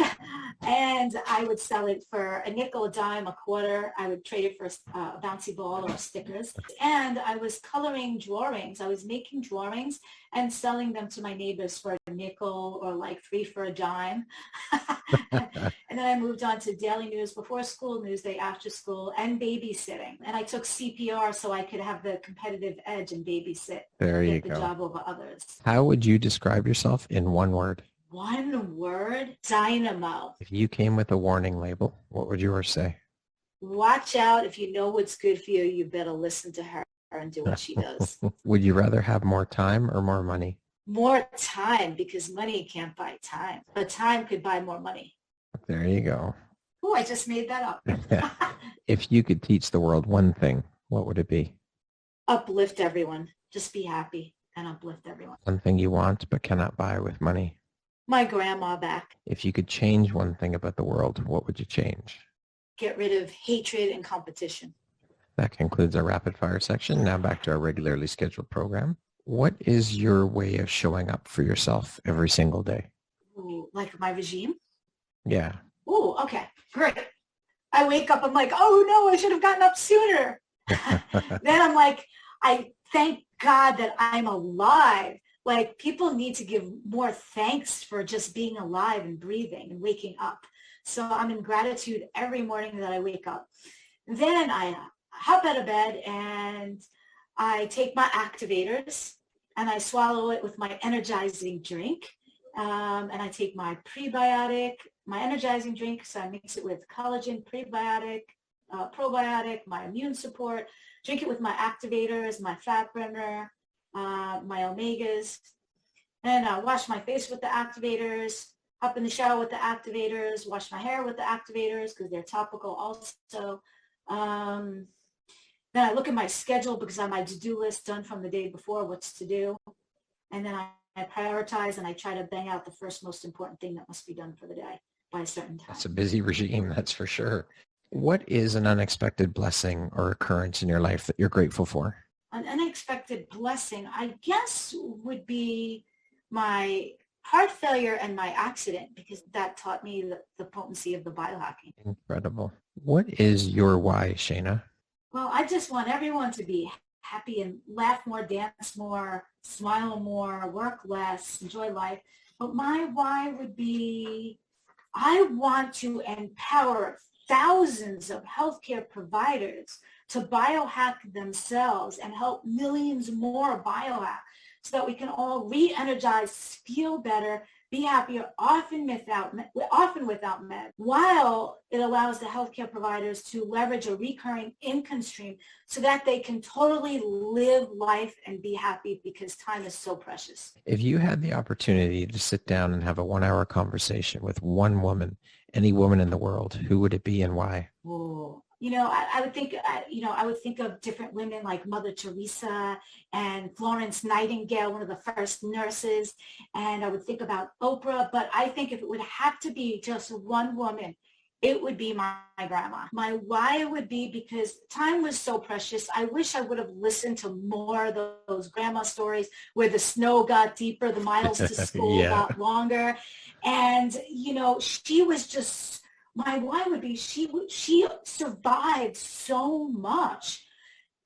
and I would sell it for a nickel, a dime, a quarter. I would trade it for a bouncy ball or stickers. And I was coloring drawings. I was making drawings and selling them to my neighbors for a nickel or like 3 for a dime. And then I moved on to daily news, before school, newsday, after school, and babysitting. And I took CPR so I could have the competitive edge and babysit. There you get the go. job over others. How would you describe yourself in one word? One word, dynamo. If you came with a warning label, what would yours say? Watch out. If you know what's good for you, you better listen to her. and do what she does. Would you rather have more time or more money? More time, because money can't buy time, but time could buy more money. There you go. Oh, I just made that up. If you could teach the world one thing, what would it be? Uplift everyone. Just be happy and uplift everyone. One thing you want but cannot buy with money. My grandma back. If you could change one thing about the world, what would you change? Get rid of hatred and competition. That concludes our rapid fire section. Now back to our regularly scheduled program. What is your way of showing up for yourself every single day? Ooh, like my regime? Yeah. Ooh, okay, great. I wake up, I'm like, oh no, I should have gotten up sooner. Then I'm like, I thank God that I'm alive. Like, people need to give more thanks for just being alive and breathing and waking up. So I'm in gratitude every morning that I wake up. Then I hop out of bed and I take my activators and I swallow it with my energizing drink. And I take my prebiotic, my energizing drink, so I mix it with collagen, prebiotic, probiotic, my immune support, drink it with my activators, my fat burner, my omegas, and wash my face with the activators, hop in the shower with the activators, wash my hair with the activators because they're topical also. Then I look at my schedule because I have my to-do list done from the day before, what's to do. And then I prioritize and I try to bang out the first most important thing that must be done for the day by a certain time. That's a busy regime, that's for sure. What is an unexpected blessing or occurrence in your life that you're grateful for? An unexpected blessing, I guess, would be my heart failure and my accident, because that taught me the potency of the biohacking. Incredible. What is your why, Shayna? Well, I just want everyone to be happy and laugh more, dance more, smile more, work less, enjoy life. But my why would be, I want to empower thousands of healthcare providers to biohack themselves and help millions more biohack so that we can all re-energize, feel better, be happier, often without meds, while it allows the healthcare providers to leverage a recurring income stream so that they can totally live life and be happy, because time is so precious. If you had the opportunity to sit down and have a 1-hour conversation with one woman, any woman in the world, who would it be and why? Whoa. I would think of different women like Mother Teresa and Florence Nightingale, one of the first nurses. And I would think about Oprah. But I think if it would have to be just one woman, it would be my grandma. My why would be because time was so precious. I wish I would have listened to more of those grandma stories where the snow got deeper, the miles to school got longer. And, she was just... My why would be she survived so much.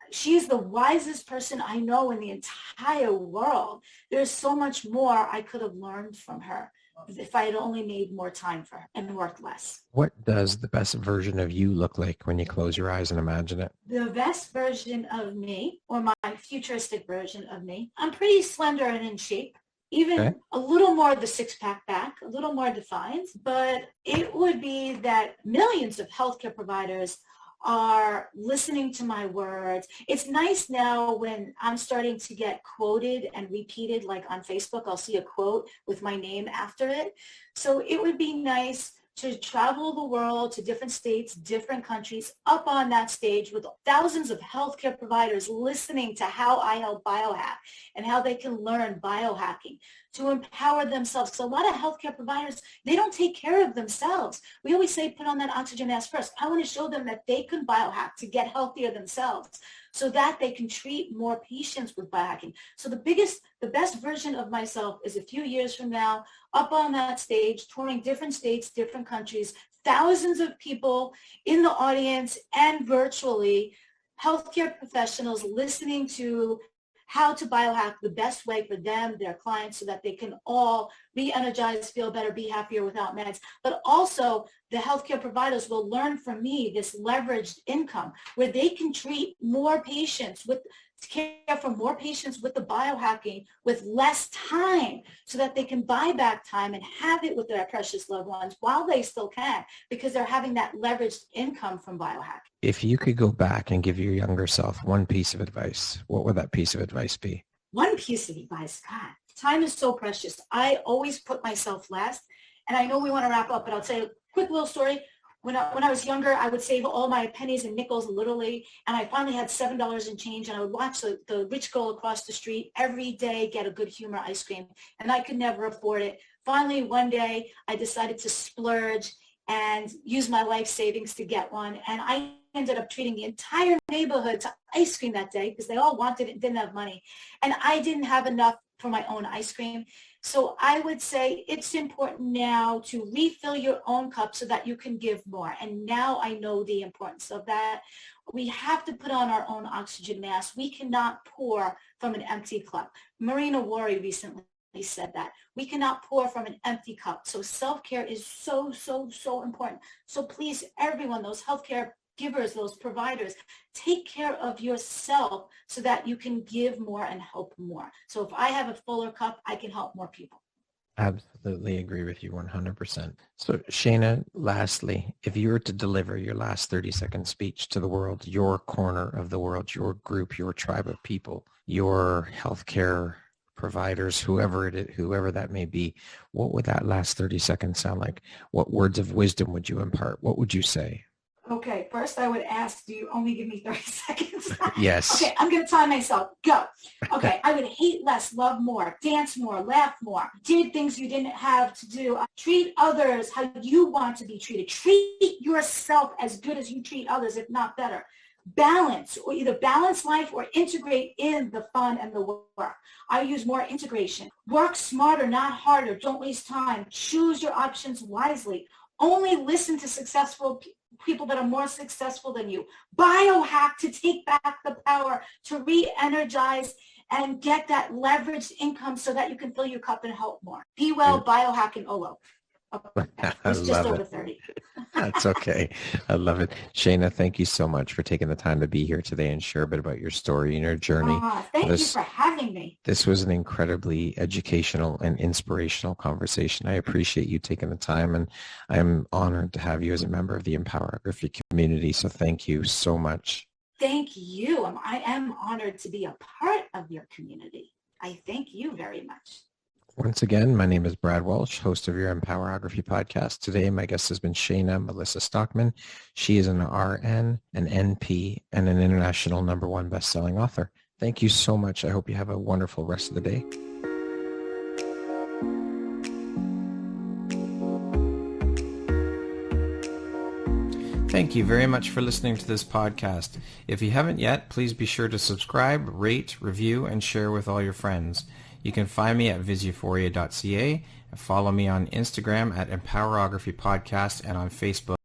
She is the wisest person I know in the entire world. There's so much more I could have learned from her if I had only made more time for her and worked less. What does the best version of you look like when you close your eyes and imagine it? The best version of me, or my futuristic version of me, I'm pretty slender and in shape. Even a little more of the six-pack back, a little more defined, but it would be that millions of healthcare providers are listening to my words. It's nice now when I'm starting to get quoted and repeated, like on Facebook, I'll see a quote with my name after it. So it would be nice to travel the world to different states, different countries, up on that stage with thousands of healthcare providers listening to how I help biohack and how they can learn biohacking to empower themselves. Because a lot of healthcare providers, they don't take care of themselves. We always say put on that oxygen mask first. I want to show them that they can biohack to get healthier themselves so that they can treat more patients with biohacking. So the best version of myself is a few years from now, up on that stage, touring different states, different countries, thousands of people in the audience and virtually, healthcare professionals listening to how to biohack the best way for them, their clients, so that they can all re-energize, feel better, be happier without meds. But also the healthcare providers will learn from me this leveraged income where they can treat more patients with care for more patients with the biohacking with less time so that they can buy back time and have it with their precious loved ones while they still can, because they're having that leveraged income from biohacking. If you could go back and give your younger self one piece of advice, what would that piece of advice be? One piece of advice, God, time is so precious. I always put myself last. And I know we want to wrap up, but I'll tell you a quick little story. When I was younger, I would save all my pennies and nickels literally, and I finally had $7 in change, and I would watch the rich girl across the street every day get a Good Humor ice cream, and I could never afford it. Finally, one day, I decided to splurge and use my life savings to get one, and I ended up treating the entire neighborhood to ice cream that day because they all wanted it and didn't have money, and I didn't have enough for my own ice cream. So I would say it's important now to refill your own cup so that you can give more. And now I know the importance of that. We have to put on our own oxygen mask. We cannot pour from an empty cup. Marina Wari recently said that. We cannot pour from an empty cup. So self-care is so, so, so important. So please, everyone, those healthcare givers, those providers, take care of yourself so that you can give more and help more. So if I have a fuller cup, I can help more people. Absolutely agree with you 100%. So Shana, lastly, if you were to deliver your last 30-second speech to the world, your corner of the world, your group, your tribe of people, your healthcare providers, whoever that may be, what would that last 30 seconds sound like? What words of wisdom would you impart? What would you say? Okay, first I would ask, do you only give me 30 seconds? Yes. Okay, I'm going to time myself. Go. Okay, I would hate less, love more, dance more, laugh more, did things you didn't have to do, treat others how you want to be treated, treat yourself as good as you treat others, if not better. Balance, or either balance life or integrate in the fun and the work. I use more integration. Work smarter, not harder. Don't waste time. Choose your options wisely. Only listen to successful people that are more successful than you. Biohack to take back the power, to re-energize and get that leveraged income so that you can fill your cup and help more. Be well, biohack, and OLO. Okay. It's just over 30. That's okay. I love it. Shana, thank you so much for taking the time to be here today and share a bit about your story and your journey. Thank you for having me. This was an incredibly educational and inspirational conversation. I appreciate you taking the time, and I'm honored to have you as a member of the Empowerography community. So thank you so much. Thank you. I am honored to be a part of your community. I thank you very much. Once again, my name is Brad Walsh, host of your Empowerography podcast. Today, my guest has been Shana Melissa Stockman. She is an RN, an NP, and an international #1 best-selling author. Thank you so much. I hope you have a wonderful rest of the day. Thank you very much for listening to this podcast. If you haven't yet, please be sure to subscribe, rate, review, and share with all your friends. You can find me at visuphoria.ca and follow me on Instagram at Empowerography Podcast and on Facebook